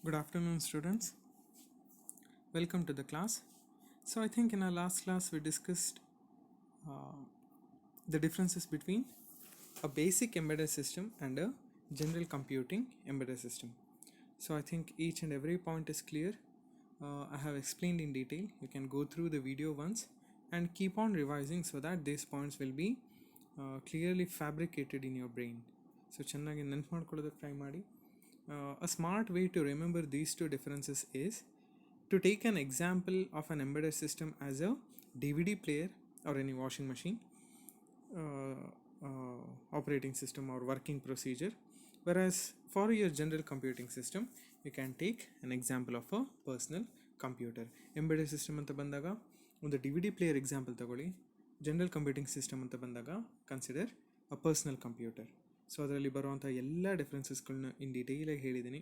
Good afternoon, students. Welcome to the class. So, I think in our last class we discussed uh, the differences between a basic embedded system and a general computing embedded system. So, I think each and every point is clear. I have explained in detail. You can go through the video once and keep on revising so that these points will be clearly fabricated in your brain. So, ಚೆನ್ನಾಗಿ ನೆನ್ಪು ಮಾಡ್ಕೊಳ್ಳೋದಕ್ಕೆ try ಮಾಡಿ. A smart way to remember these two differences is to take an example of an embedded system as a DVD player or any washing machine operating system or working procedure, whereas for your general computing system you can take an example of a personal computer. Embedded system ಅಂತ ಬಂದಾಗ ಒಂದು DVD player example ತಗೊಳ್ಳಿ, general computing system ಅಂತ ಬಂದಾಗ consider a personal computer. So ಅದರಲ್ಲಿ ಬರುವಂಥ ಎಲ್ಲ ಡಿಫ್ರೆನ್ಸಸ್ಗಳನ್ನ ಇನ್ ಡೀಟೇಲಾಗಿ ಹೇಳಿದ್ದೀನಿ.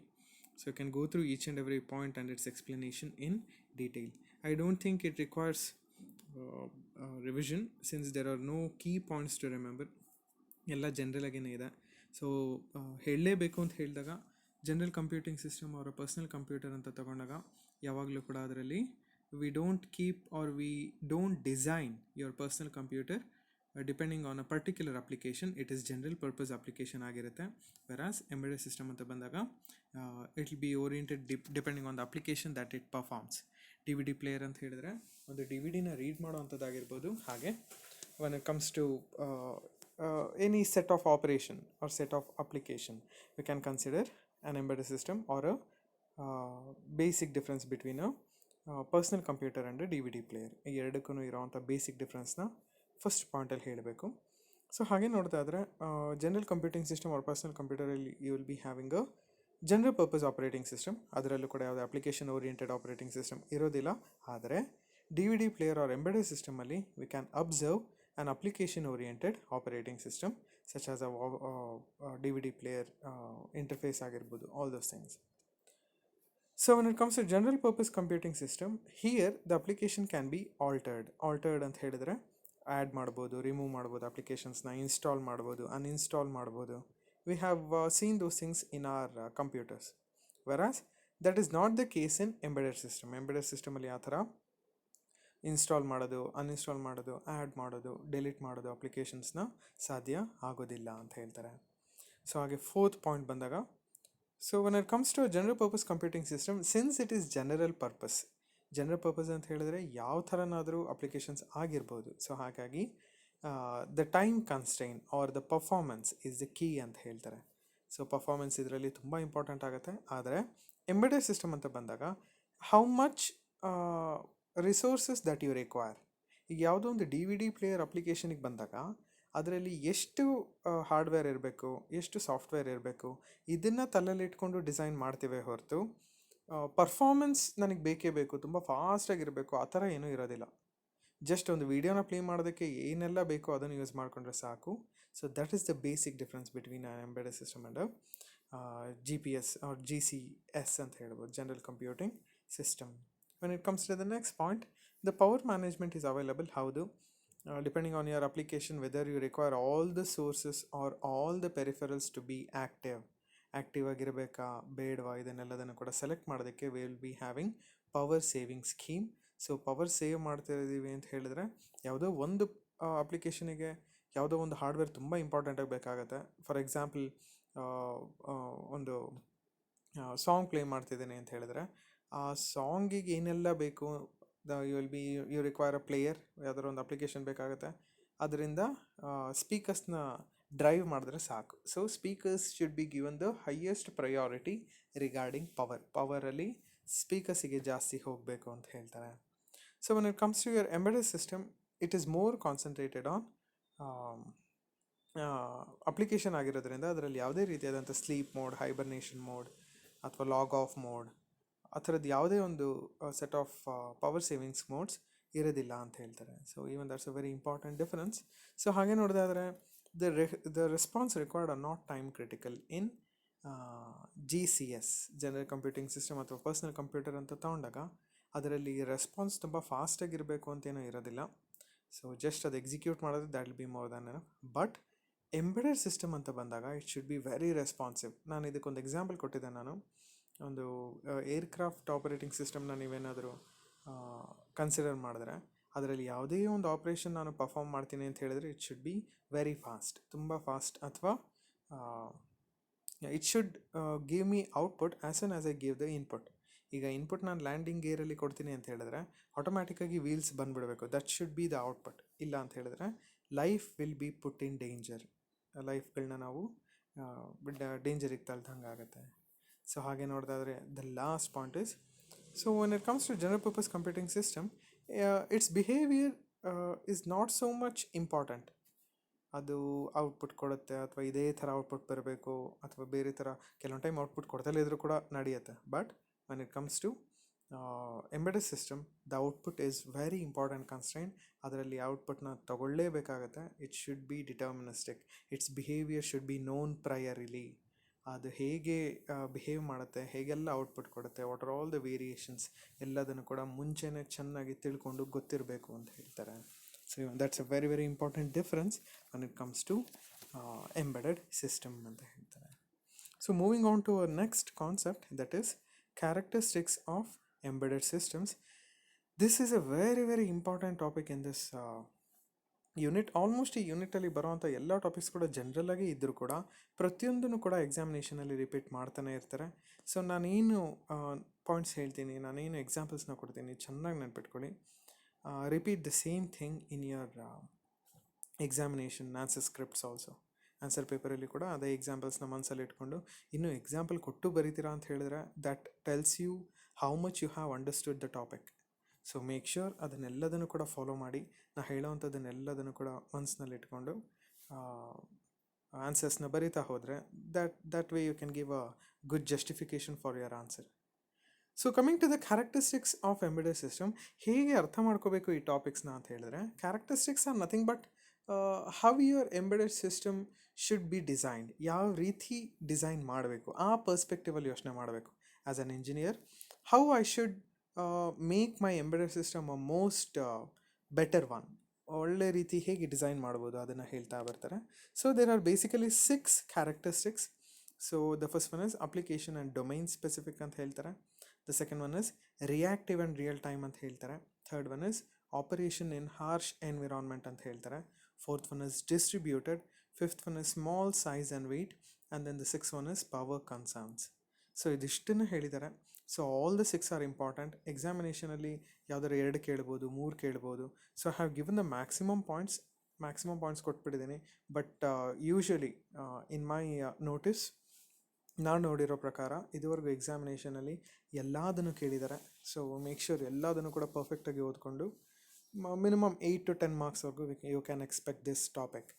So you can go through each and every point and its explanation in detail. I don't think it requires revision since there are no key points to remember. ಎಲ್ಲ general ಆಗೇನೆ ಇದೆ. So ಹೇಳಲೇಬೇಕು ಅಂತ ಹೇಳಿದಾಗ ಜನರಲ್ ಕಂಪ್ಯೂಟಿಂಗ್ ಸಿಸ್ಟಮ್ ಅವರ personal computer ಅಂತ ತಗೊಂಡಾಗ ಯಾವಾಗಲೂ ಕೂಡ ಅದರಲ್ಲಿ we don't keep or we don't design your personal computer depending on a particular application. It is general purpose application ಆಗಿರುತ್ತೆ. ವೆರಾಸ್ ಎಂಬೆಡೆಡ್ ಸಿಸ್ಟಮ್ ಅಂತ ಬಂದಾಗ it will be oriented depending on the application that it performs. D V D player ಅಂತ ಹೇಳಿದ್ರೆ ಒಂದು D V ಡಿನ read ಮಾಡೋವಂಥದ್ದಾಗಿರ್ಬೋದು. ಹಾಗೆ when it comes to any set of operation or set of application, we can consider an embedded system or a basic difference between a personal computer and a DVD player. ಈ ಎರಡಕ್ಕೂ ಇರೋವಂಥ basic ಡಿಫ್ರೆನ್ಸ್ನ first ಪಾಯಿಂಟಲ್ಲಿ ಹೇಳಬೇಕು. So ಹಾಗೆ ನೋಡ್ತಾ ಇದ್ರೆ general computing system are personal ಕಂಪ್ಯೂಟರಲ್ಲಿ you will be having a general purpose operating system. ಅದರಲ್ಲೂ ಕೂಡ ಯಾವುದೇ ಅಪ್ಲಿಕೇಶನ್ ಓರಿಯೆಂಟೆಡ್ ಆಪರೇಟಿಂಗ್ ಸಿಸ್ಟಮ್ ಇರೋದಿಲ್ಲ. ಆದರೆ D V D player or embedded ಸಿಸ್ಟಮಲ್ಲಿ we can observe an application oriented operating system such as a DVD player interface ಆಗಿರ್ಬೋದು, all those things. So when it comes to general purpose computing system, here the application can be altered ಅಂತ ಹೇಳಿದ್ರೆ add ಮಾಡ್ಬೋದು, remove ಮಾಡ್ಬೋದು, ಅಪ್ಲಿಕೇಶನ್ಸ್ನ install ಮಾಡ್ಬೋದು, uninstall ಮಾಡ್ಬೋದು. We have seen those things in our computers, whereas that is not the case in embedded system. Embedded system ಅಲ್ಲಿ ಆ ಥರ install ಮಾಡೋದು, ಅನ್ಇನ್ಸ್ಟಾಲ್ ಮಾಡೋದು, ಆ್ಯಡ್ ಮಾಡೋದು, ಡಿಲೀಟ್ ಮಾಡೋದು ಅಪ್ಲಿಕೇಶನ್ಸ್ನ ಸಾಧ್ಯ ಆಗೋದಿಲ್ಲ ಅಂತ ಹೇಳ್ತಾರೆ. ಸೊ ಹಾಗೆ ಫೋರ್ತ್ ಪಾಯಿಂಟ್ ಬಂದಾಗ, so when it comes to general purpose computing system, since it is general purpose ಅಂತ ಹೇಳಿದ್ರೆ ಯಾವ ಥರನಾದರೂ ಅಪ್ಲಿಕೇಶನ್ಸ್ ಆಗಿರ್ಬೋದು. ಸೊ ಹಾಗಾಗಿ the time constraint or the performance is the key ಅಂತ ಹೇಳ್ತಾರೆ. ಸೊ ಪರ್ಫಾರ್ಮೆನ್ಸ್ ಇದರಲ್ಲಿ ತುಂಬ ಇಂಪಾರ್ಟೆಂಟ್ ಆಗುತ್ತೆ. ಆದರೆ ಎಂಬೆಡೆಡ್ ಸಿಸ್ಟಮ್ ಅಂತ ಬಂದಾಗ how much resources that you require. ಈಗ ಯಾವುದೋ ಒಂದು ಡಿ ವಿ ಡಿ ಪ್ಲೇಯರ್ ಅಪ್ಲಿಕೇಶನಿಗೆ ಬಂದಾಗ ಅದರಲ್ಲಿ ಎಷ್ಟು ಹಾರ್ಡ್ವೇರ್ ಇರಬೇಕು, ಎಷ್ಟು ಸಾಫ್ಟ್ವೇರ್ ಇರಬೇಕು, ಇದನ್ನು ತಲೆಯಲ್ಲಿ ಇಟ್ಕೊಂಡು ಡಿಸೈನ್ ಮಾಡ್ತೀವಿ ಹೊರತು ಪರ್ಫಾರ್ಮೆನ್ಸ್ ನನಗೆ ಬೇಕೇ ಬೇಕು, ತುಂಬ ಫಾಸ್ಟಾಗಿರಬೇಕು ಆ ಥರ ಏನೂ ಇರೋದಿಲ್ಲ. ಜಸ್ಟ್ ಒಂದು ವೀಡಿಯೋನ ಪ್ಲೇ ಮಾಡೋದಕ್ಕೆ ಏನೆಲ್ಲ ಬೇಕೋ ಅದನ್ನು ಯೂಸ್ ಮಾಡಿಕೊಂಡ್ರೆ ಸಾಕು. So that is the basic difference between embedded system and G P S or G C S ಅಂತ ಹೇಳ್ಬೋದು, general computing system. When it comes to the next point, the power management is available. How do depending on your application, whether you require all the sources or all the peripherals to be active ಆಗಿರಬೇಕಾ ಬೇಡವಾ, ಇದನ್ನೆಲ್ಲದನ್ನು ಕೂಡ select ಮಾಡೋದಕ್ಕೆ we will be having power saving scheme. So power save ಮಾಡ್ತಿದ್ದೀವಿ ಅಂತ ಹೇಳಿದ್ರೆ ಯಾವುದೋ ಒಂದು ಅಪ್ಲಿಕೇಶನಿಗೆ ಯಾವುದೋ ಒಂದು ಹಾರ್ಡ್ವೇರ್ ತುಂಬ ಇಂಪಾರ್ಟೆಂಟಾಗಿ ಬೇಕಾಗುತ್ತೆ. ಫಾರ್ ಎಕ್ಸಾಂಪಲ್ ಒಂದು ಸಾಂಗ್ ಪ್ಲೇ ಮಾಡ್ತಿದ್ದೀನಿ ಅಂತ ಹೇಳಿದ್ರೆ ಆ ಸಾಂಗಿಗೆ ಏನೆಲ್ಲ ಬೇಕು, ಯು ರಿಕ್ವೈರ್ ಅ ಪ್ಲೇಯರ್, ಯಾವ್ದಾದ್ರು ಒಂದು ಅಪ್ಲಿಕೇಶನ್ ಬೇಕಾಗುತ್ತೆ. ಅದರಿಂದ ಸ್ಪೀಕರ್ಸ್ನ ಡ್ರೈವ್ ಮಾಡಿದ್ರೆ ಸಾಕು. So speakers should be given the highest priority regarding ಪವರಲ್ಲಿ ಸ್ಪೀಕರ್ಸಿಗೆ ಜಾಸ್ತಿ ಹೋಗಬೇಕು ಅಂತ ಹೇಳ್ತಾರೆ. So when it comes to your embedded system, it is more concentrated on application ಆಗಿರೋದ್ರಿಂದ ಅದರಲ್ಲಿ ಯಾವುದೇ ರೀತಿಯಾದಂಥ ಸ್ಲೀಪ್ ಮೋಡ್, ಹೈಬರ್ನೇಷನ್ ಮೋಡ್ ಅಥವಾ ಲಾಗ್ ಆಫ್ ಮೋಡ್ ಆ ಥರದ್ದು ಯಾವುದೇ ಒಂದು set of power savings modes ಇರೋದಿಲ್ಲ ಅಂತ ಹೇಳ್ತಾರೆ. So even that's a very important difference. So ಹಾಗೆ ನೋಡಿದಾದರೆ the response required R not time critical in G C S, general computing system ಅಥವಾ ಪರ್ಸ್ನಲ್ ಕಂಪ್ಯೂಟರ್ ಅಂತ ತಗೊಂಡಾಗ ಅದರಲ್ಲಿ ರೆಸ್ಪಾನ್ಸ್ ತುಂಬ ಫಾಸ್ಟಾಗಿರಬೇಕು ಅಂತೇನೂ ಇರೋದಿಲ್ಲ. ಸೊ ಜಸ್ಟ್ ಅದು ಎಕ್ಸಿಕ್ಯೂಟ್ ಮಾಡೋದು that will be more than enough. But embedded system ಅಂತ ಬಂದಾಗ it should be very responsive. ನಾನು ಇದಕ್ಕೊಂದು ಎಕ್ಸಾಂಪಲ್ ಕೊಟ್ಟಿದ್ದೆ. ನಾನು ಒಂದು ಏರ್ಕ್ರಾಫ್ಟ್ ಆಪರೇಟಿಂಗ್ ಸಿಸ್ಟಮ್ನ ನೀವೇನಾದರೂ ಕನ್ಸಿಡರ್ ಮಾಡಿದ್ರೆ ಅದರಲ್ಲಿ ಯಾವುದೇ ಒಂದು ಆಪ್ರೇಷನ್ ನಾನು ಪರ್ಫಾರ್ಮ್ ಮಾಡ್ತೀನಿ ಅಂತ ಹೇಳಿದ್ರೆ it should be very fast, ತುಂಬ ಫಾಸ್ಟ್, ಅಥವಾ it should give me output as soon as I give the input. ಈಗ ಇನ್ಪುಟ್ ನಾನು ಲ್ಯಾಂಡಿಂಗ್ ಗೇರಲ್ಲಿ ಕೊಡ್ತೀನಿ ಅಂತ ಹೇಳಿದ್ರೆ ಆಟೋಮ್ಯಾಟಿಕ್ಕಾಗಿ ವೀಲ್ಸ್ ಬಂದುಬಿಡಬೇಕು, that should be the output. ಇಲ್ಲ ಅಂತ ಹೇಳಿದ್ರೆ life will be put in danger, ಲೈಫ್ಗಳನ್ನ ನಾವು ಡೇಂಜರಿಗೆ ತಳ್ದಂಗೆ ಆಗುತ್ತೆ. ಸೊ ಹಾಗೆ ನೋಡೋದಾದರೆ the last point is, so when it comes to general purpose computing system, it's behaviour is not so much important. ಅದು ಔಟ್ಪುಟ್ ಕೊಡುತ್ತೆ ಅಥವಾ ಇದೇ ಥರ ಔಟ್ಪುಟ್ ಬರಬೇಕು ಅಥವಾ ಬೇರೆ ಥರ ಕೆಲವೊಂದು ಟೈಮ್ ಔಟ್ಪುಟ್ ಕೊಡ್ತಲೇ ಇದ್ರೂ ಕೂಡ ನಡೆಯುತ್ತೆ. But when it comes to embedded system, the output is very important constraint. ಅದರಲ್ಲಿ ಔಟ್ಪುಟ್ನ ತಗೊಳ್ಳೇಬೇಕಾಗತ್ತೆ. It should be deterministic, its behaviour should be known priorly. ಅದು ಹೇಗೆ ಬಿಹೇವ್ ಮಾಡುತ್ತೆ, ಹೇಗೆಲ್ಲ ಔಟ್ಪುಟ್ ಕೊಡುತ್ತೆ, what are all the variations, ಎಲ್ಲದನ್ನು ಕೂಡ ಮುಂಚೆನೇ ಚೆನ್ನಾಗಿ ತಿಳ್ಕೊಂಡು ಗೊತ್ತಿರಬೇಕು ಅಂತ ಹೇಳ್ತಾರೆ. So that's a very very important difference when it comes to embedded system ಅಂತ ಹೇಳ್ತಾರೆ. So moving on to hour next concept, that is characteristics of embedded systems. This is a very very important topic in this unit. Almost ಈ ಯೂನಿಟಲ್ಲಿ ಬರೋವಂಥ ಎಲ್ಲ topics ಕೂಡ ಜನರಲ್ಲಾಗಿ ಇದ್ದರೂ ಕೂಡ ಪ್ರತಿಯೊಂದನ್ನು ಕೂಡ ಎಕ್ಸಾಮಿನೇಷನಲ್ಲಿ repeat ಮಾಡ್ತಾನೆ ಇರ್ತಾರೆ. ಸೊ ನಾನೇನು ಪಾಯಿಂಟ್ಸ್ ಹೇಳ್ತೀನಿ, ನಾನೇನು ಎಕ್ಸಾಂಪಲ್ಸ್ನ ಕೊಡ್ತೀನಿ, ಚೆನ್ನಾಗಿ ನೆನ್ಪಿಟ್ಕೊಳ್ಳಿ. Repeat the same thing in your examination answer scripts also. Answer ಪೇಪರಲ್ಲಿ ಕೂಡ ಅದೇ ಎಕ್ಸಾಂಪಲ್ಸ್ನ ಮನಸ್ಸಲ್ಲಿ ಇಟ್ಕೊಂಡು ಇನ್ನೂ ಎಕ್ಸಾಂಪಲ್ ಕೊಟ್ಟು ಬರೀತೀರಾ ಅಂತ ಹೇಳಿದ್ರೆ that tells you how much you have understood the topic. So make sure ಅದನ್ನೆಲ್ಲದನ್ನು ಕೂಡ ಫಾಲೋ ಮಾಡಿ. ನಾ ಹೇಳೋವಂಥದ್ದನ್ನೆಲ್ಲದನ್ನು ಕೂಡ ಮನಸ್ಸಿನಲ್ಲಿ ಇಟ್ಕೊಂಡು ಆನ್ಸರ್ಸ್ನ ಬರೀತಾ ಹೋದರೆ that way you can give a good justification for your answer. So coming to the characteristics of embedded system, ಹೇಗೆ ಅರ್ಥ ಮಾಡ್ಕೋಬೇಕು ಈ ಟಾಪಿಕ್ಸ್ನ ಅಂತ ಹೇಳಿದ್ರೆ, characteristics are nothing but how your embedded system should be designed. ಯಾವ ರೀತಿ ಡಿಸೈನ್ ಮಾಡಬೇಕು ಆ ಪರ್ಸ್ಪೆಕ್ಟಿವಲ್ಲಿ ಯೋಚನೆ ಮಾಡಬೇಕು. As an engineer, how I should make my embedded system a most better one. ಒಳ್ಳೆ ರೀತಿ ಹೇಗೆ ಡಿಸೈನ್ ಮಾಡ್ಬೋದು ಅದನ್ನು ಹೇಳ್ತಾ ಬರ್ತಾರೆ. So there are basically 6 characteristics. So the first one is application and domain specific ಅಂತ ಹೇಳ್ತಾರೆ. The second one is reactive and real time ಅಂತ ಹೇಳ್ತಾರೆ. Third one is operation in harsh environment ಅಂತ ಹೇಳ್ತಾರೆ. Fourth one is distributed. Fifth one is small size and weight. And then the six one is power concerns. So ಇದಿಷ್ಟನ್ನು ಹೇಳಿದ್ದಾರೆ. So all the 6 are important. ಎಕ್ಸಾಮಿನೇಷನಲ್ಲಿ ಯಾವ್ದಾರು 2 ಕೇಳ್ಬೋದು, 3 ಕೇಳ್ಬೋದು. So I have given the maximum points ಕೊಟ್ಬಿಟ್ಟಿದ್ದೀನಿ. But usually in my notice ನಾನು ನೋಡಿರೋ ಪ್ರಕಾರ ಇದುವರೆಗೂ ಎಕ್ಸಾಮಿನೇಷನಲ್ಲಿ ಎಲ್ಲದನ್ನು ಕೇಳಿದ್ದಾರೆ. ಸೊ ಮೇಕ್ ಶ್ಯೂರ್ ಎಲ್ಲದನ್ನು ಕೂಡ ಪರ್ಫೆಕ್ಟಾಗಿ ಓದ್ಕೊಂಡು ಮಿನಿಮಮ್ 8 to 10 ಮಾರ್ಕ್ಸ್ವರೆಗೂ you can expect this topic.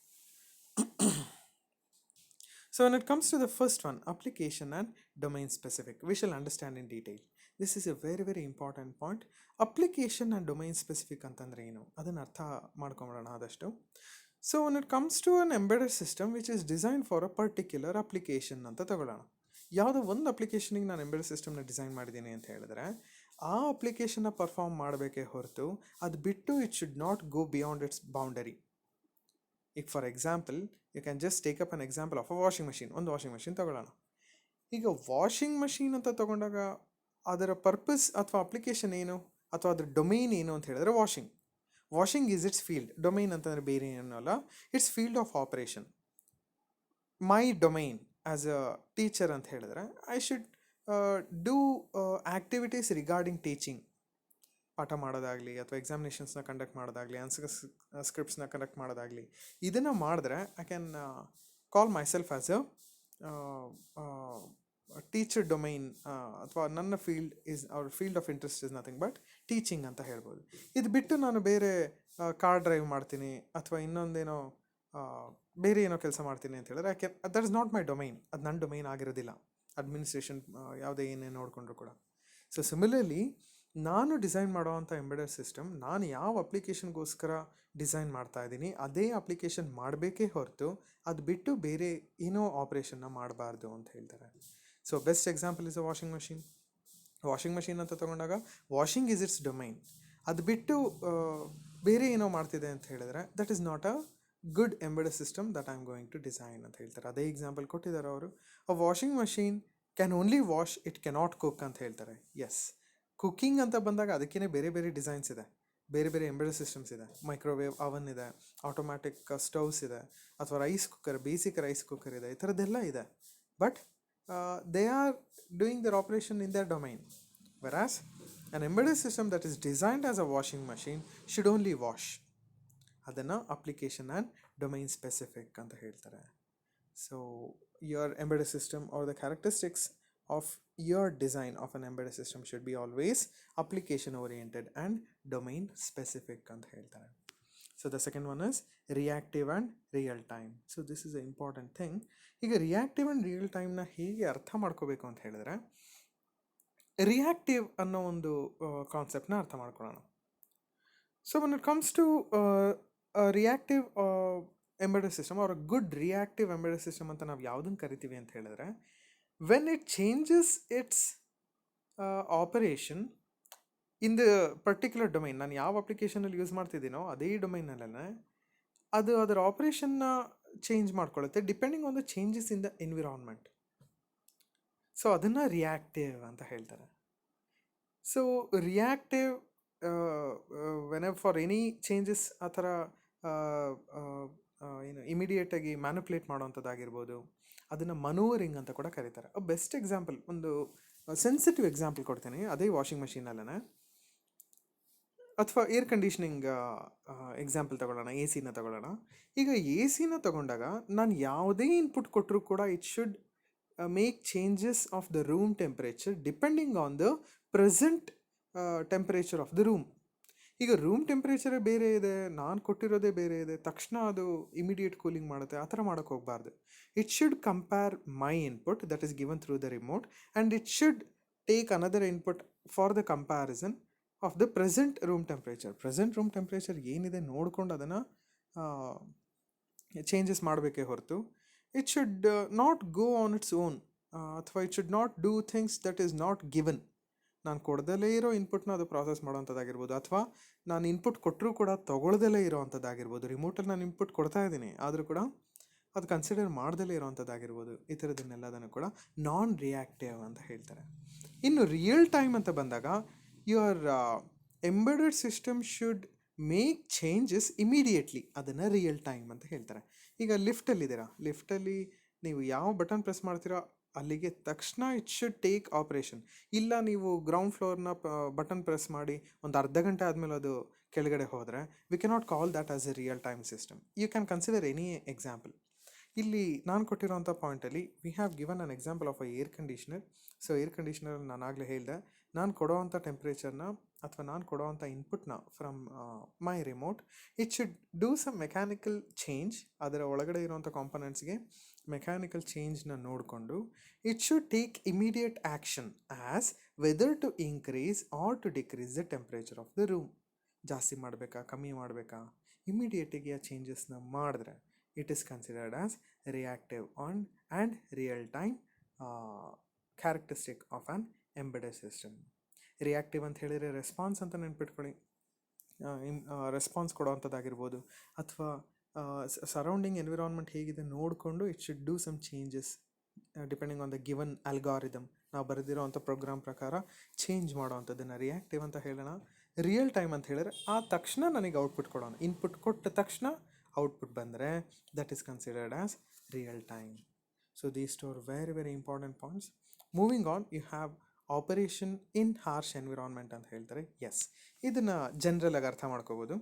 So when it comes to the first one, application and domain specific, we shall understand in detail. This is a very very important point. Application and domain specific ಅಂತಂದ್ರೆ ಏನು ಅದನ್ನು ಅರ್ಥ ಮಾಡ್ಕೊಂಬಿಡೋಣ ಆದಷ್ಟು. So when it comes to an embedded system which is designed for a particular application ಅಂತ ತಗೊಳ್ಳೋಣ. ಯಾವುದೋ ಒಂದು ಅಪ್ಲಿಕೇಶನಿಗೆ ನಾನು ಎಂಬೆಡೆಡ್ ಸಿಸ್ಟಮ್ನ ಡಿಸೈನ್ ಮಾಡಿದ್ದೀನಿ ಅಂತ ಹೇಳಿದ್ರೆ ಆ ಅಪ್ಲಿಕೇಶನ್ನ ಪರ್ಫಾರ್ಮ್ ಮಾಡಬೇಕೇ ಹೊರತು ಅದು ಬಿಟ್ಟು it should not go beyond its boundary. ಈಗ for example you can just take up an example of a washing machine. ಒಂದು ವಾಷಿಂಗ್ ಮಷೀನ್ ತಗೊಳ್ಳೋಣ. ಈಗ ವಾಷಿಂಗ್ ಮಷೀನ್ ಅಂತ ತಗೊಂಡಾಗ ಅದರ ಪರ್ಪಸ್ ಅಥವಾ ಅಪ್ಲಿಕೇಶನ್ ಏನು ಅಥವಾ ಅದರ ಡೊಮೈನ್ ಏನು ಅಂತ ಹೇಳಿದ್ರೆ washing is it's field. Domain ಅಂತಂದರೆ ಬೇರೆ ಏನೂ ಅಲ್ಲ, it's field of operation. My domain as a teacher ಅಂತ ಹೇಳಿದ್ರೆ I should do activities regarding teaching. ಪಾಠ ಮಾಡೋದಾಗಲಿ ಅಥವಾ ಎಕ್ಸಾಮಿನೇಷನ್ಸ್ನ ಕಂಡಕ್ಟ್ ಮಾಡೋದಾಗಲಿ, ಆನ್ಸರ್ ಸ್ಕ್ರಿಪ್ಟ್ಸ್ನ ಕಂಡಕ್ಟ್ ಮಾಡೋದಾಗಲಿ, ಇದನ್ನು ಮಾಡಿದ್ರೆ I can call myself as a teacher domain. ಅಥವಾ ನನ್ನ field of interest is nothing but teaching ಅಂತ ಹೇಳ್ಬೋದು. ಇದು ಬಿಟ್ಟು ನಾನು ಬೇರೆ ಕಾರ್ ಡ್ರೈವ್ ಮಾಡ್ತೀನಿ ಅಥವಾ ಇನ್ನೊಂದೇನೋ ಬೇರೆ ಏನೋ ಕೆಲಸ ಮಾಡ್ತೀನಿ ಅಂತ ಹೇಳಿದ್ರೆ that is not my domain. ಅದು ನನ್ನ ಡೊಮೈನ್ ಆಗಿರೋದಿಲ್ಲ. ಅಡ್ಮಿನಿಸ್ಟ್ರೇಷನ್ ಯಾವುದೇ ಏನೇನು ನೋಡಿಕೊಂಡ್ರು ಕೂಡ. ಸೊ ಸಿಮಿಲರ್ಲಿ ನಾನು ಡಿಸೈನ್ ಮಾಡೋವಂಥ ಎಂಬೆಡೆಡ್ ಸಿಸ್ಟಮ್ ನಾನು ಯಾವ ಅಪ್ಲಿಕೇಶನ್ಗೋಸ್ಕರ ಡಿಸೈನ್ ಮಾಡ್ತಾ ಇದ್ದೀನಿ ಅದೇ ಅಪ್ಲಿಕೇಶನ್ ಮಾಡಬೇಕೇ ಹೊರತು ಅದು ಬಿಟ್ಟು ಬೇರೆ ಏನೋ ಆಪ್ರೇಷನ್ನ ಮಾಡಬಾರ್ದು ಅಂತ ಹೇಳ್ತಾರೆ. So best example is a washing machine ಅಂತ ತೊಗೊಂಡಾಗ ವಾಷಿಂಗ್ ಈಸ್ ಇಟ್ಸ್ ಡೊಮೈನ್. ಅದು ಬಿಟ್ಟು ಬೇರೆ ಏನೋ ಮಾಡ್ತಿದೆ ಅಂತ ಹೇಳಿದ್ರೆ that is not a good embedded system that I am going to design ಅಂತ ಹೇಳ್ತಾರೆ. ಅದೇ ಎಕ್ಸಾಂಪಲ್ ಕೊಟ್ಟಿದ್ದಾರೆ ಅವರು. A washing machine can only wash, it cannot cook ಅಂತ ಹೇಳ್ತಾರೆ. ಎಸ್, ಕುಕ್ಕಿಂಗ್ ಅಂತ ಬಂದಾಗ ಅದಕ್ಕೇ ಬೇರೆ ಬೇರೆ ಡಿಸೈನ್ಸ್ ಇದೆ, ಬೇರೆ ಬೇರೆ ಎಂಬೆಡೆಡ್ ಸಿಸ್ಟಮ್ಸ್ ಇದೆ. ಮೈಕ್ರೋವೇವ್ ಅವನ್ ಇದೆ, ಆಟೋಮ್ಯಾಟಿಕ್ ಸ್ಟವ್ಸ್ ಇದೆ, ಅಥವಾ rice cooker, basic rice cooker ಇದೆ, ಈ ಥರದ್ದೆಲ್ಲ ಇದೆ. But they are doing their operation in their domain. Whereas an embedded system that is designed as a washing machine should only wash. ಅದನ್ನು application and domain specific ಅಂತ ಹೇಳ್ತಾರೆ. So your embedded system or the characteristics of your design of an embedded system should be always application oriented and domain specific ಅಂತ ಹೇಳ್ತಾರೆ. So the second one is reactive and real time. So this is an important thing. ಈಗ reactive and real ಟೈಮ್ನ ಹೇಗೆ ಅರ್ಥ ಮಾಡ್ಕೋಬೇಕು ಅಂತ ಹೇಳಿದ್ರೆ, reactive ಅನ್ನೋ ಒಂದು ಕಾನ್ಸೆಪ್ಟ್ನ ಅರ್ಥ ಮಾಡ್ಕೊಳ್ಳೋಣ. So when it comes to reactive embedded system are good reactive embedded system ಅಂತ ನಾವು ಯಾವುದನ್ನು ಕರಿತೀವಿ ಅಂತ ಹೇಳಿದ್ರೆ, when it changes its operation in the particular domain, ನಾನು ಯಾವ ಅಪ್ಲಿಕೇಶನಲ್ಲಿ ಯೂಸ್ ಮಾಡ್ತಿದ್ದೀನೋ ಅದೇ ಡೊಮೈನಲ್ಲೇ ಅದು ಅದರ ಆಪರೇಷನ್ನ ಚೇಂಜ್ ಮಾಡ್ಕೊಳ್ಳುತ್ತೆ depending on the changes in the environment. So ಅದನ್ನು ರಿಯಾಕ್ಟಿವ್ ಅಂತ ಹೇಳ್ತಾರೆ. So reactive whenever for any changes ಆ ಥರ ಏನು ಇಮಿಡಿಯೇಟಾಗಿ ಮ್ಯಾನುಪ್ಯುಲೇಟ್ ಮಾಡೋವಂಥದ್ದಾಗಿರ್ಬೋದು, ಅದನ್ನು ಮನೂವರಿಂಗ್ ಅಂತ ಕೂಡ ಕರೀತಾರೆ. ಬೆಸ್ಟ್ ಎಕ್ಸಾಂಪಲ್, ಒಂದು ಸೆನ್ಸಿಟಿವ್ ಎಕ್ಸಾಂಪಲ್ ಕೊಡ್ತೀನಿ. ಅದೇ ವಾಷಿಂಗ್ ಮೆಷಿನಲ್ಲೇ, ಅಥವಾ ಏರ್ ಕಂಡೀಷ್ನಿಂಗ್ ಎಕ್ಸಾಂಪಲ್ ತಗೊಳ್ಳೋಣ, ಎ ಸಿನ ತಗೊಳ್ಳೋಣ. ಈಗ ಎ ಸಿನ ತಗೊಂಡಾಗ ನಾನು ಯಾವುದೇ ಇನ್ಪುಟ್ ಕೊಟ್ಟರೂ ಕೂಡ it should make changes of the room temperature depending on the present temperature of the room. ಈಗ ರೂಮ್ ಟೆಂಪ್ರೇಚರೇ ಬೇರೆ ಇದೆ, ನಾನು ಕೊಟ್ಟಿರೋದೇ ಬೇರೆ ಇದೆ, ತಕ್ಷಣ ಅದು ಇಮಿಡಿಯೇಟ್ ಕೂಲಿಂಗ್ ಮಾಡುತ್ತೆ, ಆ ಥರ ಮಾಡೋಕ್ಕೆ ಹೋಗಬಾರ್ದು. It should compare my input that is given through the remote and it should take another input for the comparison of the present room temperature. Present room temperature ಏನಿದೆ ನೋಡಿಕೊಂಡು ಅದನ್ನು ಚೇಂಜಸ್ ಮಾಡಬೇಕೇ ಹೊರತು it should not go on its own, ಅಥವಾ it should not do things that is not given. ನಾನು ಕೊಡ್ದಲೇ ಇರೋ ಇನ್ಪುಟ್ನ ಅದು ಪ್ರಾಸೆಸ್ ಮಾಡೋವಂಥದ್ದಾಗಿರ್ಬೋದು, ಅಥವಾ ನಾನು ಇನ್ಪುಟ್ ಕೊಟ್ಟರೂ ಕೂಡ ತೊಗೊಳ್ದಲೇ ಇರೋವಂಥದ್ದಾಗಿರ್ಬೋದು. ರಿಮೋಟಲ್ಲಿ ನಾನು ಇನ್ಪುಟ್ ಕೊಡ್ತಾ ಇದ್ದೀನಿ ಆದರೂ ಕೂಡ ಅದು ಕನ್ಸಿಡರ್ ಮಾಡ್ದಲೇ ಇರೋವಂಥದ್ದಾಗಿರ್ಬೋದು. ಈ ಥರದನ್ನೆಲ್ಲದನ್ನು ಕೂಡ ನಾನ್ ರಿಯಾಕ್ಟಿವ್ ಅಂತ ಹೇಳ್ತಾರೆ. ಇನ್ನು ರಿಯಲ್ ಟೈಮ್ ಅಂತ ಬಂದಾಗ, your embedded system should make changes immediately, ಅದನ್ನು ರಿಯಲ್ ಟೈಮ್ ಅಂತ ಹೇಳ್ತಾರೆ. ಈಗ ಲಿಫ್ಟಲ್ಲಿದ್ದೀರಾ, ಲಿಫ್ಟಲ್ಲಿ ನೀವು ಯಾವ ಬಟನ್ ಪ್ರೆಸ್ ಮಾಡ್ತೀರೋ ಅಲ್ಲಿಗೆ ತಕ್ಷಣ ಇಟ್ ಶುಡ್ ಟೇಕ್ ಆಪ್ರೇಷನ್. ಇಲ್ಲ ನೀವು ಗ್ರೌಂಡ್ ಫ್ಲೋರ್ನ ಬಟನ್ ಪ್ರೆಸ್ ಮಾಡಿ ಒಂದು ಅರ್ಧ ಗಂಟೆ ಆದಮೇಲೆ ಅದು ಕೆಳಗಡೆ ಹೋದರೆ, we cannot call that as a real time system. You can consider any example. ಇಲ್ಲಿ ನಾನು ಕೊಟ್ಟಿರೋಂಥ ಪಾಯಿಂಟಲ್ಲಿ we have given an example of a air conditioner. So air conditioner ನಾನು ಆಗಲೇ ಹೇಳಿದೆ, ನಾನು ಕೊಡೋವಂಥ ಟೆಂಪ್ರೇಚರ್ನ ಅಥವಾ ನಾನು ಕೊಡೋವಂಥ ಇನ್ಪುಟ್ನ from my remote, it should do some mechanical change. ಅದರ ಒಳಗಡೆ ಇರೋವಂಥ ಕಾಂಪೊನೆಂಟ್ಸ್ಗೆ ಮೆಕ್ಯಾನಿಕಲ್ ಚೇಂಜ್ನ ನೋಡಿಕೊಂಡು it should take immediate action as whether to increase R to decrease the temperature of the room. ಜಾಸ್ತಿ ಮಾಡಬೇಕಾ, ಕಮ್ಮಿ ಮಾಡಬೇಕಾ, ಇಮಿಡಿಯೇಟಾಗಿ ಆ ಚೇಂಜಸ್ನ ಮಾಡಿದ್ರೆ it is considered as reactive on and real time characteristic of an embedded system. Reactive ಅಂತ ಹೇಳಿದರೆ response ಅಂತ ನೆನ್ಪಿಟ್ಕೊಳ್ಳಿ. ರೆಸ್ಪಾನ್ಸ್ ಕೊಡೋವಂಥದ್ದಾಗಿರ್ಬೋದು, ಅಥವಾ ಸರೌಂಡಿಂಗ್ ಎನ್ವಿರಾನ್ಮೆಂಟ್ ಹೇಗಿದೆ ನೋಡಿಕೊಂಡು it should do some changes depending on the given algorithm. ನಾವು ಬರೆದಿರೋ ಅಂಥ ಪ್ರೋಗ್ರಾಮ್ ಪ್ರಕಾರ ಚೇಂಜ್ ಮಾಡೋವಂಥದ್ದನ್ನು ರಿಯಾಕ್ಟಿವ್ ಅಂತ ಹೇಳೋಣ. ರಿಯಲ್ ಟೈಮ್ ಅಂತ ಹೇಳಿದ್ರೆ ಆ ತಕ್ಷಣ ನನಗೆ ಔಟ್ಪುಟ್ ಕೊಡೋಣ, ಇನ್ಪುಟ್ ಕೊಟ್ಟ ತಕ್ಷಣ ಔಟ್ಪುಟ್ ಬಂದರೆ that is considered as real time. So these two are very very important points. Moving on, you have operation in harsh environment ಅಂತ ಹೇಳ್ತಾರೆ. ಎಸ್, ಇದನ್ನು ಜನರಲಾಗಿ ಅರ್ಥ ಮಾಡ್ಕೋಬೋದು.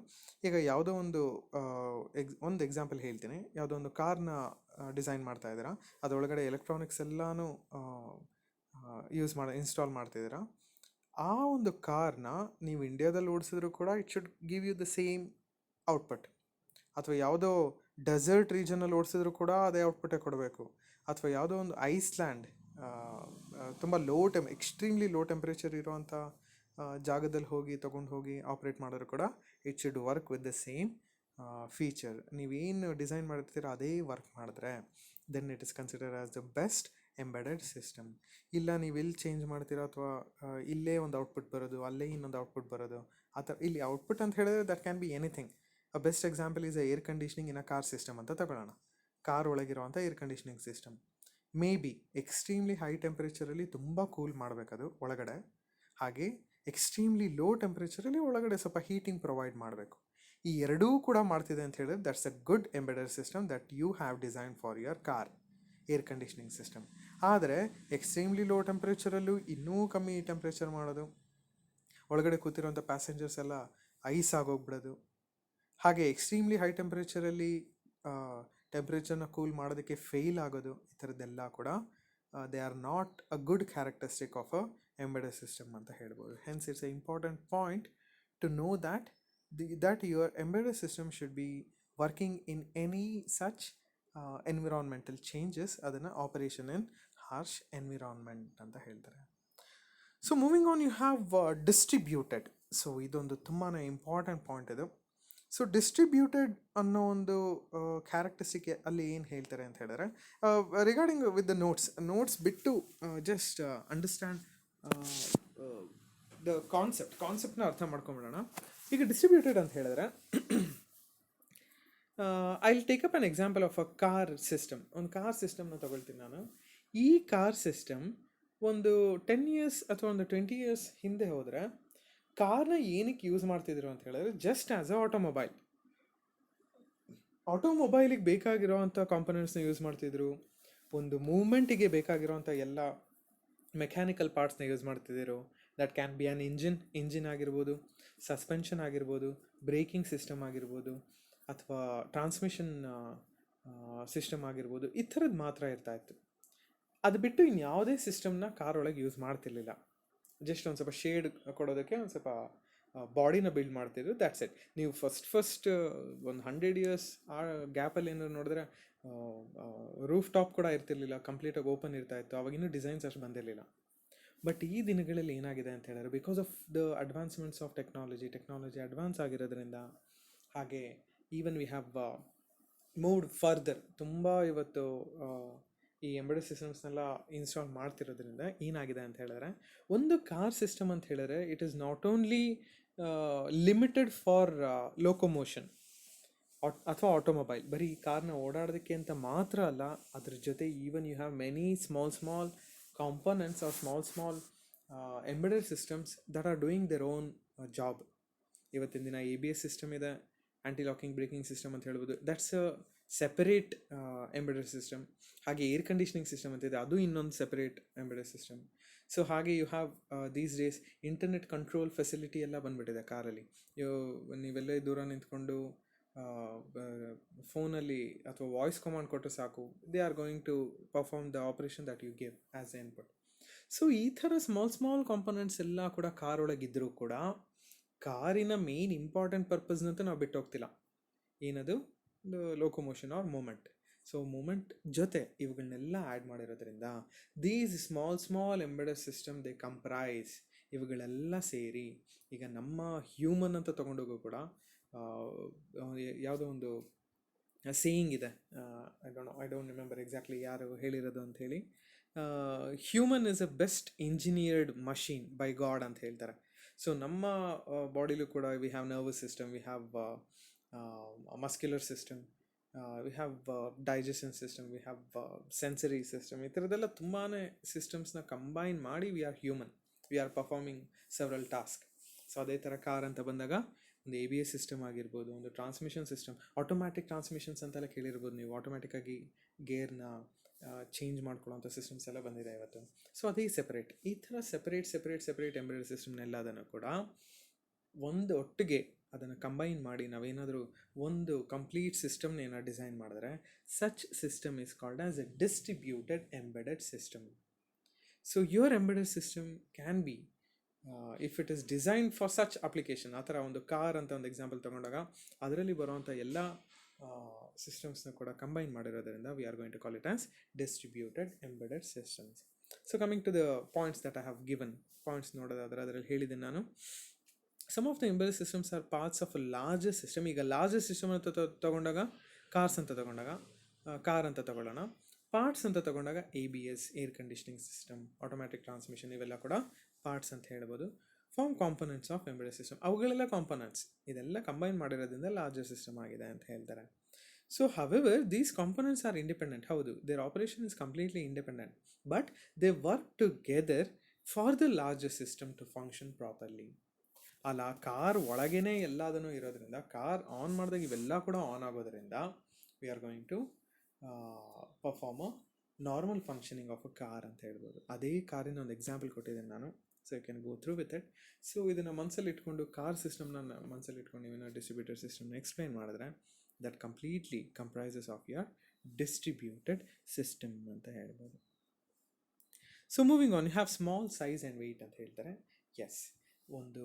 ಈಗ ಯಾವುದೋ ಒಂದು ಎಕ್ಸಾಂಪಲ್ ಹೇಳ್ತೀನಿ. ಯಾವುದೋ ಒಂದು ಕಾರ್ನ ಡಿಸೈನ್ ಮಾಡ್ತಾ ಇದ್ದೀರಾ, ಅದರೊಳಗಡೆ ಎಲೆಕ್ಟ್ರಾನಿಕ್ಸ್ ಎಲ್ಲನೂ ಇನ್ಸ್ಟಾಲ್ ಮಾಡ್ತಿದ್ದೀರಾ. ಆ ಒಂದು ಕಾರ್ನ ನೀವು ಇಂಡಿಯಾದಲ್ಲಿ ಓಡಿಸಿದ್ರು ಕೂಡ it should give you the same output. ಅಥವಾ ಯಾವುದೋ ಡೆಸರ್ಟ್ ರೀಜನಲ್ಲಿ ಓಡಿಸಿದ್ರು ಕೂಡ ಅದೇ ಔಟ್ಪುಟ್ಟೇ ಕೊಡಬೇಕು. ಅಥವಾ ಯಾವುದೋ ಒಂದು ಐಸ್ಲ್ಯಾಂಡ್, ತುಂಬ ಎಕ್ಸ್ಟ್ರೀಮ್ಲಿ ಲೋ ಟೆಂಪ್ರೇಚರ್ ಇರೋವಂಥ ಜಾಗದಲ್ಲಿ ತೊಗೊಂಡು ಹೋಗಿ ಆಪ್ರೇಟ್ ಮಾಡಿದ್ರು ಕೂಡ it should work with the same feature. ನೀವೇನು ಡಿಸೈನ್ ಮಾಡಿರ್ತೀರ ಅದೇ ವರ್ಕ್ ಮಾಡಿದ್ರೆ then it is consider as the best embedded system. ಇಲ್ಲ ನೀವು ಇಲ್ಲಿ ಚೇಂಜ್ ಮಾಡ್ತೀರಾ, ಅಥವಾ ಇಲ್ಲೇ ಒಂದು ಔಟ್ಪುಟ್ ಬರೋದು, ಅಲ್ಲೇ ಇನ್ನೊಂದು ಔಟ್ಪುಟ್ ಬರೋದು, ಆ ಥರ. ಇಲ್ಲಿ ಔಟ್ಪುಟ್ ಅಂತ ಹೇಳಿದ್ರೆ that can be anything. A best example is a air conditioning in a car system ಅಂತ ತಗೊಳ್ಳೋಣ. ಕಾರ್ ಒಳಗಿರುವಂಥ air conditioning system. May be extremely high ಟೆಂಪ್ರೇಚರಲ್ಲಿ ತುಂಬ ಕೂಲ್ ಮಾಡಬೇಕದು ಒಳಗಡೆ, ಹಾಗೆ ಎಕ್ಸ್ಟ್ರೀಮ್ಲಿ ಲೋ ಟೆಂಪ್ರೇಚರಲ್ಲಿ ಒಳಗಡೆ ಸ್ವಲ್ಪ ಹೀಟಿಂಗ್ ಪ್ರೊವೈಡ್ ಮಾಡಬೇಕು. ಈ ಎರಡೂ ಕೂಡ ಮಾಡ್ತಿದೆ ಅಂತ ಹೇಳಿದ್ರೆ that's a good embedded system that you have design for your car air conditioning system. ಆದರೆ ಎಕ್ಸ್ಟ್ರೀಮ್ಲಿ ಲೋ ಟೆಂಪ್ರೇಚರಲ್ಲೂ ಇನ್ನೂ ಕಮ್ಮಿ ಟೆಂಪ್ರೇಚರ್ ಮಾಡೋದು, ಒಳಗಡೆ ಕೂತಿರೋಂಥ ಪ್ಯಾಸೆಂಜರ್ಸ್ ಎಲ್ಲ ಐಸ್ ಆಗೋಗ್ಬಿಡೋದು, ಹಾಗೆ ಎಕ್ಸ್ಟ್ರೀಮ್ಲಿ ಹೈ ಟೆಂಪ್ರೇಚರಲ್ಲಿ ಟೆಂಪ್ರೇಚರ್ನ ಕೂಲ್ ಮಾಡೋದಕ್ಕೆ ಫೇಲ್ ಆಗೋದು, ಈ ಥರದ್ದೆಲ್ಲ ಕೂಡ they are not a good characteristic of a embedded system ಅಂತ ಹೇಳ್ಬೋದು. Hence it's a important point to know that your embedded system should be working in any such environmental changes, ಅದನ್ನು operation in harsh environment ಅಂತ ಹೇಳ್ತಾರೆ. So moving on, you have distributed. So ಇದೊಂದು ತುಂಬಾ important point ಇದು. So distributed ಅನ್ನೋ ಒಂದು characteristic ಅಲ್ಲಿ ಏನು ಹೇಳ್ತಾರೆ ಅಂತ ಹೇಳಿದ್ರೆ, ರಿಗಾರ್ಡಿಂಗ್ ವಿತ್ ದ ನೋಟ್ಸ್ ಬಿಟ್ಟು ಜಸ್ಟ್ ಅಂಡರ್ಸ್ಟ್ಯಾಂಡ್ ದ ಕಾನ್ಸೆಪ್ಟ್ನ ಅರ್ಥ ಮಾಡ್ಕೊಂಬಿಡೋಣ. ಈಗ ಡಿಸ್ಟ್ರಿಬ್ಯೂಟೆಡ್ ಅಂತ ಹೇಳಿದ್ರೆ, I will take up an example of a car system. ಒಂದು ಕಾರ್ ಸಿಸ್ಟಮ್ನ ತಗೊಳ್ತೀನಿ ನಾನು. ಈ ಕಾರ್ ಸಿಸ್ಟಮ್ ಒಂದು 10 years ಅಥವಾ ಒಂದು 20 years ಹಿಂದೆ ಹೋದರೆ ಕಾರ್ನ ಏನಕ್ಕೆ ಯೂಸ್ ಮಾಡ್ತಿದ್ರು ಅಂತ ಹೇಳಿದ್ರೆ, ಜಸ್ಟ್ ಆ್ಯಸ್ ಅ ಆಟೋಮೊಬೈಲಿಗೆ ಬೇಕಾಗಿರೋವಂಥ ಕಾಂಪೊನೆಂಟ್ಸ್ನ ಯೂಸ್ ಮಾಡ್ತಿದ್ರು. ಒಂದು ಮೂವ್ಮೆಂಟಿಗೆ ಬೇಕಾಗಿರೋವಂಥ ಎಲ್ಲ ಮೆಕ್ಯಾನಿಕಲ್ ಪಾರ್ಟ್ಸ್ನ ಯೂಸ್ ಮಾಡ್ತಿದ್ದರು. That can B on engine ಆಗಿರ್ಬೋದು, ಸಸ್ಪೆನ್ಷನ್ ಆಗಿರ್ಬೋದು, ಬ್ರೇಕಿಂಗ್ ಸಿಸ್ಟಮ್ ಆಗಿರ್ಬೋದು, ಅಥವಾ ಟ್ರಾನ್ಸ್ಮಿಷನ್ ಸಿಸ್ಟಮ್ ಆಗಿರ್ಬೋದು. ಈ ಥರದ್ದು ಮಾತ್ರ ಇರ್ತಾಯಿತ್ತು. ಅದು ಬಿಟ್ಟು ಇನ್ಯಾವುದೇ ಸಿಸ್ಟಮ್ನ ಕಾರ್ ಒಳಗೆ ಯೂಸ್ ಮಾಡ್ತಿರ್ಲಿಲ್ಲ. ಜಸ್ಟ್ ಒಂದು ಸ್ವಲ್ಪ ಶೇಡ್ ಕೊಡೋದಕ್ಕೆ ಒಂದು ಸ್ವಲ್ಪ ಬಾಡಿನ ಬಿಲ್ಡ್ ಮಾಡ್ತಿದ್ರು, ದ್ಯಾಟ್ಸ್ ಇಟ್. ನೀವು ಫಸ್ಟ್ ಒಂದು 100 years ಆ ಗ್ಯಾಪಲ್ಲಿ ಏನಾದ್ರು ನೋಡಿದ್ರೆ ರೂಫ್ ಟಾಪ್ ಕೂಡ ಇರ್ತಿರ್ಲಿಲ್ಲ, ಕಂಪ್ಲೀಟಾಗಿ ಓಪನ್ ಇರ್ತಾಯಿತ್ತು. ಅವಾಗಿನ್ನೂ ಡಿಸೈನ್ಸ್ ಅಷ್ಟು ಬಂದಿರಲಿಲ್ಲ. ಬಟ್ ಈ ದಿನಗಳಲ್ಲಿ ಏನಾಗಿದೆ ಅಂತ ಹೇಳಿದ್ರೆ, because of the advancements of technology advance ಆಗಿರೋದ್ರಿಂದ, ಹಾಗೆ even we have moved further. ತುಂಬ ಇವತ್ತು ಈ ಎಂಬೆಡೆಡ್ ಸಿಸ್ಟಮ್ಸ್ನೆಲ್ಲ ಇನ್ಸ್ಟಾಲ್ ಮಾಡ್ತಿರೋದ್ರಿಂದ ಏನಾಗಿದೆ ಅಂತ ಹೇಳಿದ್ರೆ, ಒಂದು ಕಾರ್ ಸಿಸ್ಟಮ್ ಅಂತ ಹೇಳಿದ್ರೆ it is not only limited for locomotion ಅಥವಾ ಆಟೋಮೊಬೈಲ್, ಬರೀ ಕಾರ್ನ ಓಡಾಡೋದಕ್ಕೆ ಅಂತ ಮಾತ್ರ ಅಲ್ಲ. ಅದ್ರ ಜೊತೆ even you have many small components or small embedded systems that are doing their own job. ಇವತ್ತಿನ ದಿನ ABS ಸಿಸ್ಟಮ್ ಇದೆ, ಆ್ಯಂಟಿ ಲಾಕಿಂಗ್ ಬ್ರೇಕಿಂಗ್ ಸಿಸ್ಟಮ್ ಅಂತ ಹೇಳ್ಬೋದು. That's a separate embedded system. ಹಾಗೆ ಏರ್ ಕಂಡೀಷ್ನಿಂಗ್ ಸಿಸ್ಟಮ್ ಅಂತ ಇದೆ, ಅದು ಇನ್ನೊಂದು ಸೆಪರೇಟ್ ಎಂಬೆಡೆಡ್ ಸಿಸ್ಟಮ್. ಸೊ ಹಾಗೆ you have these days internet control facility ಎಲ್ಲ ಬಂದುಬಿಟ್ಟಿದೆ ಕಾರಲ್ಲಿ. ನೀವೆಲ್ಲ ದೂರ ನಿಂತ್ಕೊಂಡು ಫೋನಲ್ಲಿ ಅಥವಾ ವಾಯ್ಸ್ ಕಮಾಂಡ್ ಕೊಟ್ಟರೆ ಸಾಕು, they are going to perform the operation that you give as a input. So ಈ ಥರ ಸ್ಮಾಲ್ ಕಾಂಪೊನೆಂಟ್ಸ್ ಎಲ್ಲ ಕೂಡ ಕಾರ್ ಒಳಗಿದ್ದರೂ ಕೂಡ ಕಾರಿನ ಮೇನ್ ಇಂಪಾರ್ಟೆಂಟ್ ಪರ್ಪಸ್ನಂತೂ ನಾವು ಬಿಟ್ಟು ಹೋಗ್ತಿಲ್ಲ. ಏನದು? Locomotion or movement. So movement ಜೊತೆ ಇವುಗಳನ್ನೆಲ್ಲ ಆ್ಯಡ್ ಮಾಡಿರೋದ್ರಿಂದ these small embedded system they comprise. ಇವುಗಳೆಲ್ಲ ಸೇರಿ ಈಗ ನಮ್ಮ ಹ್ಯೂಮನ್ ಅಂತ ತೊಗೊಂಡೋಗೋ ಕೂಡ ಯಾವುದೋ ಒಂದು ಸೇಯಿಂಗ್ ಇದೆ, ಐ ಡೋಂಟ್ ರಿಮೆಂಬರ್ ಎಕ್ಸಾಕ್ಟ್ಲಿ ಯಾರು ಹೇಳಿರೋದು ಅಂಥೇಳಿ. Human is a best engineered machine by god ಅಂತ ಹೇಳ್ತಾರೆ. ಸೊ ನಮ್ಮ ಬಾಡಿಲೂ ಕೂಡ we have nervous system, we have muscular system, we have digestion system, we have sensory system. ಈ ಥರದ್ದೆಲ್ಲ ತುಂಬಾ ಸಿಸ್ಟಮ್ಸ್ನ ಕಂಬೈನ್ ಮಾಡಿ we are human, we are performing several task. So ಅದೇ ಥರ ಕಾರ್ ಅಂತ ಬಂದಾಗ ಒಂದು ABS ಸಿಸ್ಟಮ್ ಆಗಿರ್ಬೋದು, ಒಂದು ಟ್ರಾನ್ಸ್ಮಿಷನ್ ಸಿಸ್ಟಮ್, ಆಟೋಮ್ಯಾಟಿಕ್ ಟ್ರಾನ್ಸ್ಮಿಷನ್ಸ್ ಅಂತೆಲ್ಲ ಕೇಳಿರ್ಬೋದು ನೀವು. ಆಟೋಮ್ಯಾಟಿಕ್ಕಾಗಿ ಗೇರ್ನ ಚೇಂಜ್ ಮಾಡ್ಕೊಳ್ಳೋಂಥ ಸಿಸ್ಟಮ್ಸ್ ಎಲ್ಲ ಬಂದಿದೆ ಇವತ್ತು. ಸೊ ಅದೇ ಸೆಪರೇಟ್. ಈ ಥರ ಸೆಪರೇಟ್ ಎಂಬೆಡೆಡ್ ಸಿಸ್ಟಮ್ನೆಲ್ಲದನ್ನು ಕೂಡ ಒಂದು ಒಟ್ಟಿಗೆ ಅದನ್ನು ಕಂಬೈನ್ ಮಾಡಿ ನಾವೇನಾದರೂ ಒಂದು ಕಂಪ್ಲೀಟ್ ಸಿಸ್ಟಮ್ನ ಏನಾದ್ರು ಡಿಸೈನ್ ಮಾಡಿದ್ರೆ, such system is called as A distributed embedded system. So your embedded system can be if it is design for such application. ಆ ಥರ ಒಂದು ಕಾರ್ ಅಂತ ಒಂದು ಎಕ್ಸಾಂಪಲ್ ತೊಗೊಂಡಾಗ ಅದರಲ್ಲಿ ಬರುವಂಥ ಎಲ್ಲ ಸಿಸ್ಟಮ್ಸ್ನ ಕೂಡ ಕಂಬೈನ್ ಮಾಡಿರೋದ್ರಿಂದ we are going to call it as distributed embedded systems. So coming to the points that I have given, points ನೋಡೋದಾದ್ರೆ ಅದರಲ್ಲಿ ಹೇಳಿದ್ದೀನಿ ನಾನು. Some of the embedded systems are parts of a larger system. ಈಗ larger system ಅಂತ ತೊಗೊಂಡಾಗ car ಅಂತ ತಗೊಳ್ಳೋಣ. Parts ಅಂತ ತೊಗೊಂಡಾಗ ABS, air conditioning system, automatic transmission, ಇವೆಲ್ಲ ಕೂಡ ಪಾರ್ಟ್ಸ್ ಅಂತ ಹೇಳ್ಬೋದು. Form components of embedded system. ಅವುಗಳೆಲ್ಲ ಕಾಂಪೊನೆಂಟ್ಸ್, ಇದೆಲ್ಲ ಕಂಬೈನ್ ಮಾಡಿರೋದ್ರಿಂದ ಲಾರ್ಜರ್ ಸಿಸ್ಟಮ್ ಆಗಿದೆ ಅಂತ ಹೇಳ್ತಾರೆ. So, however, these components are independent. ಹೌದು, their operation is completely independent, but they work together for the larger system to function properly. ಅಲ್ಲ, car ಒಳಗೇನೆ ಎಲ್ಲದನ್ನು ಇರೋದ್ರಿಂದ, ಕಾರ್ ಆನ್ ಮಾಡಿದಾಗ ಇವೆಲ್ಲ ಕೂಡ ಆನ್ ಆಗೋದ್ರಿಂದ we are going to perform a normal functioning of a car ಅಂತ ಹೇಳ್ಬೋದು. ಅದೇ ಕಾರಿನ ಒಂದು ಎಕ್ಸಾಂಪಲ್ ಕೊಟ್ಟಿದ್ದೇನೆ ನಾನು. So you can go through with it. So ಇದನ್ನು ಮನಸ್ಸಲ್ಲಿ ಇಟ್ಕೊಂಡು, ಕಾರ್ ಸಿಸ್ಟಮ್ನ ಮನಸ್ಸಲ್ಲಿ ಇಟ್ಕೊಂಡು ನೀವೇನೋ ಡಿಸ್ಟ್ರಿಬ್ಯೂಟರ್ ಸಿಸ್ಟಮ್ನ ಎಕ್ಸ್ಪ್ಲೈನ್ ಮಾಡಿದ್ರೆ that completely comprises of your distributed system ಅಂತ ಹೇಳ್ಬೋದು. So moving on, you have small size and weight ಅಂತ ಹೇಳ್ತಾರೆ. ಎಸ್, ಒಂದು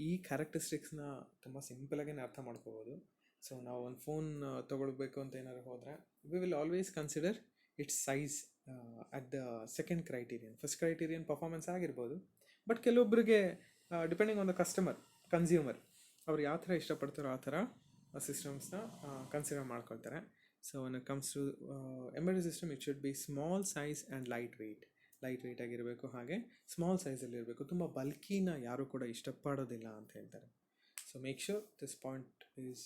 ಈ ಕ್ಯಾರೆಕ್ಟರಿಸ್ಟಿಕ್ಸ್ನ ತುಂಬ ಸಿಂಪಲಾಗೇ ಅರ್ಥ ಮಾಡ್ಕೋಬೋದು. ಸೊ ನಾವು ಒಂದು ಫೋನ್ ತೊಗೊಳ್ಬೇಕು ಅಂತ ಏನಾದ್ರು ಹೋದರೆ, we will always consider it's size at the second criterion. First criterion performance ಆಗಿರ್ಬೋದು, ಬಟ್ ಕೆಲವೊಬ್ಬರಿಗೆ depending on the customer, consumer, ಅವ್ರು ಯಾವ ಥರ ಇಷ್ಟಪಡ್ತಾರೋ ಆ ಥರ ಸಿಸ್ಟಮ್ಸ್ನ ಕನ್ಸಿಡರ್ ಮಾಡ್ಕೊಳ್ತಾರೆ. So when it comes to embedded system, it should be small size and light weight. Light weight ಆಗಿರಬೇಕು, ಹಾಗೆ ಸ್ಮಾಲ್ ಸೈಜಲ್ಲಿ ಇರಬೇಕು. ತುಂಬ ಬಲ್ಕಿನ ಯಾರೂ ಕೂಡ ಇಷ್ಟಪಡೋದಿಲ್ಲ ಅಂತ ಹೇಳ್ತಾರೆ. So make sure this point is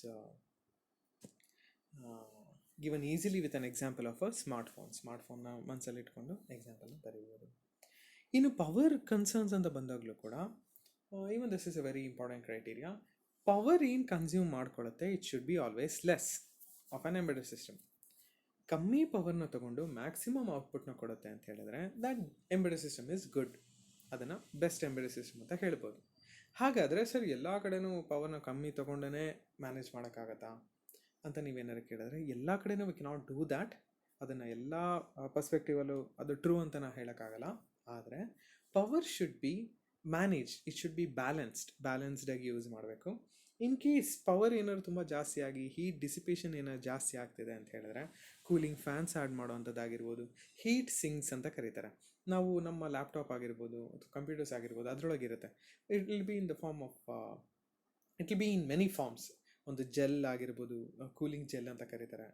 given easily with an example of a ಸ್ಮಾರ್ಟ್ಫೋನ್ನ ಮನಸ್ಸಲ್ಲಿ ಇಟ್ಕೊಂಡು ಎಕ್ಸಾಂಪಲ್ನ ಬರೀಬೋದು. ಇನ್ನು ಪವರ್ ಕನ್ಸರ್ನ್ಸ್ ಅಂತ ಬಂದಾಗಲೂ ಕೂಡ, even this is a very important criteria. Power ಏನು ಕನ್ಸ್ಯೂಮ್ ಮಾಡ್ಕೊಳ್ಳುತ್ತೆ, it should be always less of on embedded system. ಕಮ್ಮಿ ಪವರ್ನ ತೊಗೊಂಡು ಮ್ಯಾಕ್ಸಿಮಮ್ ಔಟ್ಪುಟ್ನ ಕೊಡುತ್ತೆ ಅಂತ ಹೇಳಿದ್ರೆ that embedded system is good. ಅದನ್ನು ಬೆಸ್ಟ್ ಎಂಬೆಡೆಡ್ ಸಿಸ್ಟಮ್ ಅಂತ ಹೇಳ್ಬೋದು. ಹಾಗಾದರೆ ಸರ್, ಎಲ್ಲ ಕಡೆನೂ ಪವರ್ನ ಕಮ್ಮಿ ತೊಗೊಂಡೇ ಮ್ಯಾನೇಜ್ ಮಾಡೋಕ್ಕಾಗತ್ತಾ ಅಂತ ನೀವೇನಾರು ಕೇಳಿದ್ರೆ, ಎಲ್ಲ ಕಡೆನೂ ವಿ ಕೆನಾಟ್ ಡೂ ದ್ಯಾಟ್. ಅದನ್ನು ಎಲ್ಲ ಪರ್ಸ್ಪೆಕ್ಟಿವಲ್ಲೂ ಅದು ಟ್ರೂ ಅಂತ ನಾನು ಹೇಳೋಕ್ಕಾಗಲ್ಲ. ಆದರೆ power should be manage, it should be ಬ್ಯಾಲೆನ್ಸ್ಡಾಗಿ ಯೂಸ್ ಮಾಡಬೇಕು. ಇನ್ ಕೇಸ್ ಪವರ್ ಏನಾದ್ರು ತುಂಬ ಜಾಸ್ತಿ ಆಗಿ ಹೀಟ್ ಡಿಸಿಪೇಷನ್ ಏನಾದ್ರು ಜಾಸ್ತಿ ಆಗ್ತಿದೆ ಅಂತ ಹೇಳಿದ್ರೆ, ಕೂಲಿಂಗ್ ಫ್ಯಾನ್ಸ್ ಆ್ಯಡ್ ಮಾಡೋವಂಥದ್ದಾಗಿರ್ಬೋದು, ಹೀಟ್ ಸಿಂಕ್ಸ್ ಅಂತ ಕರೀತಾರೆ. ನಾವು ನಮ್ಮ ಲ್ಯಾಪ್ಟಾಪ್ ಆಗಿರ್ಬೋದು ಅಥವಾ ಕಂಪ್ಯೂಟರ್ಸ್ ಆಗಿರ್ಬೋದು, ಅದರೊಳಗಿರುತ್ತೆ. It will be in the form of, it will be in many forms. ಒಂದು ಜೆಲ್ ಆಗಿರ್ಬೋದು, ಕೂಲಿಂಗ್ ಜೆಲ್ ಅಂತ ಕರೀತಾರೆ.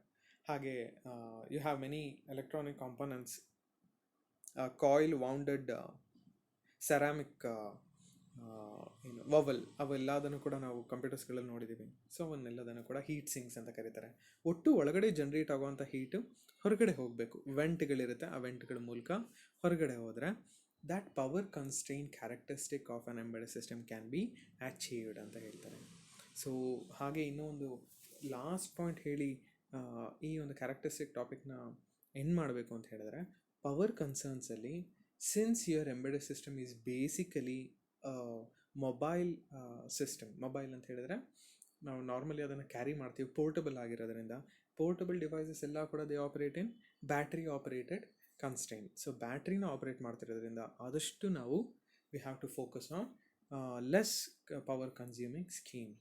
ಹಾಗೆ you have many electronic components, coil wounded ceramic ವವಲ್, ಅವೆಲ್ಲದನ್ನು ಕೂಡ ನಾವು ಕಂಪ್ಯೂಟರ್ಸ್ಗಳಲ್ಲಿ ನೋಡಿದ್ದೀವಿ. ಸೊ ಅವನ್ನೆಲ್ಲದನ್ನು ಕೂಡ ಹೀಟ್ ಸಿಂಕ್ಸ್ ಅಂತ ಕರೀತಾರೆ. ಒಟ್ಟು ಒಳಗಡೆ ಜನ್ರೇಟ್ ಆಗುವಂಥ ಹೀಟು ಹೊರಗಡೆ ಹೋಗಬೇಕು. ವೆಂಟ್ಗಳಿರುತ್ತೆ, ಆ ವೆಂಟ್ಗಳ ಮೂಲಕ ಹೊರಗಡೆ ಹೋದರೆ that power constrain characteristic of an embedded system can be achieved ಅಂತ ಹೇಳ್ತಾರೆ. ಸೊ ಹಾಗೆ ಇನ್ನೂ ಒಂದು ಲಾಸ್ಟ್ ಪಾಯಿಂಟ್ ಹೇಳಿ ಈ ಒಂದು ಕ್ಯಾರೆಕ್ಟರಿಸ್ಟಿಕ್ ಟಾಪಿಕ್ನ ಎಂಡ್ ಮಾಡಬೇಕು ಅಂತ ಹೇಳಿದ್ರೆ, ಪವರ್ ಕನ್ಸರ್ನ್ಸಲ್ಲಿ, since your embedded system is basically mobile system. Mobile ಅಂತ ಹೇಳಿದ್ರೆ ನಾವು ನಾರ್ಮಲಿ ಅದನ್ನು ಕ್ಯಾರಿ ಮಾಡ್ತೀವಿ, ಪೋರ್ಟಬಲ್ ಆಗಿರೋದ್ರಿಂದ. ಪೋರ್ಟಬಲ್ ಡಿವೈಸಸ್ ಎಲ್ಲ ಕೂಡ they operate in battery operated constraint. So ಬ್ಯಾಟ್ರಿನ ಆಪರೇಟ್ ಮಾಡ್ತಿರೋದ್ರಿಂದ ಆದಷ್ಟು ನಾವು we have to focus on less power consuming scheme.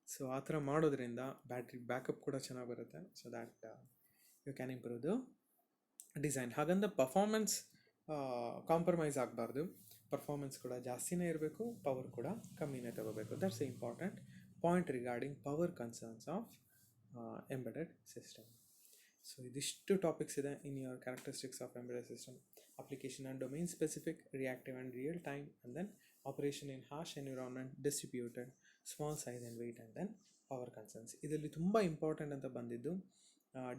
So ಆ ಥರ ಮಾಡೋದ್ರಿಂದ ಬ್ಯಾಟ್ರಿ ಬ್ಯಾಕಪ್ ಕೂಡ ಚೆನ್ನಾಗಿ ಬರುತ್ತೆ. So that you can improve the design. ಹಾಗಂದ್ರೆ ಪರ್ಫಾರ್ಮೆನ್ಸ್ ಕಾಂಪ್ರಮೈಸ್ ಆಗಬಾರ್ದು. ಪರ್ಫಾರ್ಮೆನ್ಸ್ ಕೂಡ ಜಾಸ್ತಿನೇ ಇರಬೇಕು, ಪವರ್ ಕೂಡ ಕಮ್ಮಿನೇ ತಗೋಬೇಕು. That's a important point regarding power concerns of embedded system. So ಇದಿಷ್ಟು ಟಾಪಿಕ್ಸ್ ಇದೆ in your characteristics of embedded system. Application and domain specific, reactive and real time, and then operation in harsh environment, distributed, small size and weight, and then power concerns. ಇದರಲ್ಲಿ ತುಂಬ important ಅಂತ ಬಂದಿದ್ದು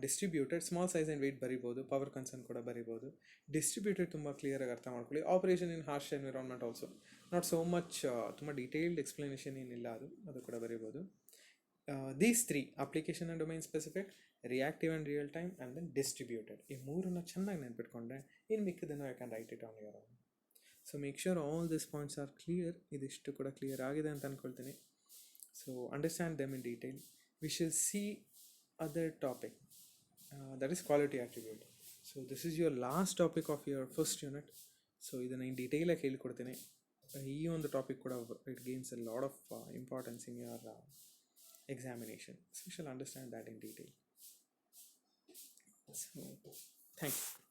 distributed, small size and weight ಬರಿಬೋದು, power concern ಕೂಡ ಬರಿಬೋದು. Distributed ತುಂಬ ಕ್ಲಿಯರಾಗಿ ಅರ್ಥ ಮಾಡ್ಕೊಳ್ಳಿ. Operation in harsh environment also not so much, ತುಂಬ ಡೀಟೇಲ್ಡ್ ಎಕ್ಸ್ಪ್ಲನೇಷನ್ ಏನಿಲ್ಲ, ಅದು ಕೂಡ ಬರಿಬೋದು. These three, application and domain specific, reactive and real time, and then distributed, ಈ ಮೂರನ್ನು ಚೆನ್ನಾಗಿ ನೆನ್ಪಿಟ್ಕೊಂಡ್ರೆ ಇನ್ನು ಮಿಕ್ಕಿದ್ದನ್ನು I can write it on your own. So make sure all this points are clear. ಇದಿಷ್ಟು ಕೂಡ ಕ್ಲಿಯರ್ ಆಗಿದೆ ಅಂತ ಅಂದ್ಕೊಳ್ತೀನಿ. So understand them in detail. We shall see other topic, that is quality attribute. So this is your last topic of your first unit. So ಇದನ್ನು ಇನ್ ಡೀಟೇಲಾಗಿ ಹೇಳ್ಕೊಡ್ತೀನಿ. ಈ ಒಂದು topic ಕೂಡ it gains a lot of importance in your examination. So you shall understand that in detail. So thank you.